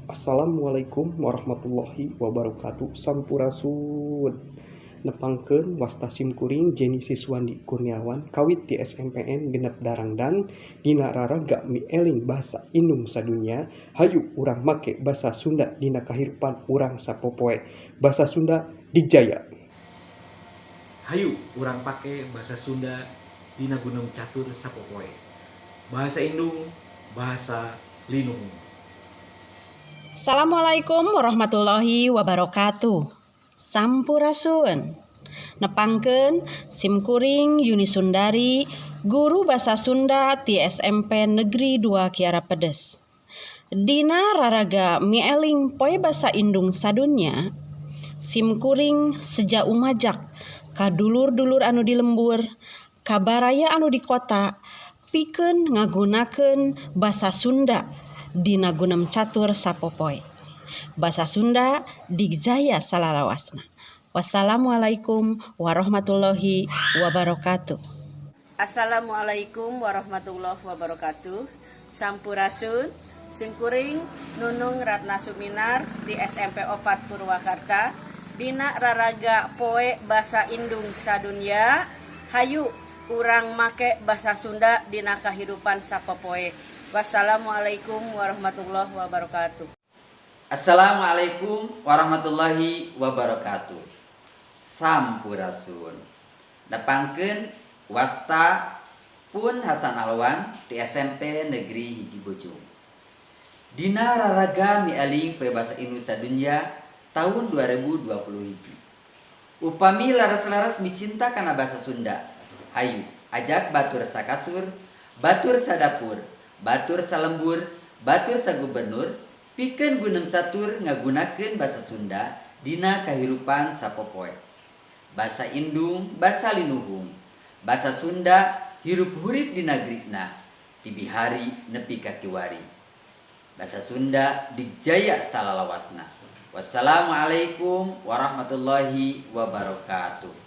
Assalamualaikum warahmatullahi wabarakatuh. Sampurasun. Nepangkeun wasta simkuring Jenny Siswandi Kurniawan kawit di SMPN genep Darangdan dina raraga mieling basa Indung sadunya hayu urang make basa Sunda dina kahirupan urang sapopoe. Basa Sunda dijaya. Hayu urang pake bahasa Sunda dina gunung catur sapopoe. Bahasa Indung, bahasa Linung. Assalamualaikum warahmatullahi wabarakatuh. Sampurasun. Nepangkeun simkuring Yuni Sundari, guru basa Sunda ti SMP Negeri 2 Kiara Pedes. Dina raraga mieling poe basa Indung sadunya, simkuring seja umajak ka dulur-dulur anu di lembur, ka baraya anu di kota, pikeun ngagunakeun basa Sunda dina gunem catur sapopoe. Basa Sunda dijaya salalawasna. Wassalamualaikum warahmatullahi wabarakatuh. Assalamualaikum warahmatullahi wabarakatuh. Sampurasun, simkuring Nunung Ratna Suminar di SMP 4 Purwakarta. Dina raraga poe basa Indung sadunya, hayu urang make basa Sunda dina kahidupan sapopoe. Wassalamualaikum warahmatullahi wabarakatuh. Assalamualaikum warahmatullahi wabarakatuh. Sampurasun. Nepangkeun wasta Pun Hasan Alwan di SMP Negeri Hiji Bojong. Dina raraga mieling poe basa Indung sadunya tahun 2020 hiji. Upami laras-laras micinta kana basa Sunda, hayu ajak batur sakasur, batur sadapur, batur salembur, batur sagubernur, pikeun gunem catur ngagunakeun basa Sunda dina kahirupan sapopoe. Basa Indung, basa Linuhung, basa Sunda hirup hurip di nagrina, tibihari nepi ka kiwari. Basa Sunda dijaya salalawasna. Wassalamualaikum warahmatullahi wabarakatuh.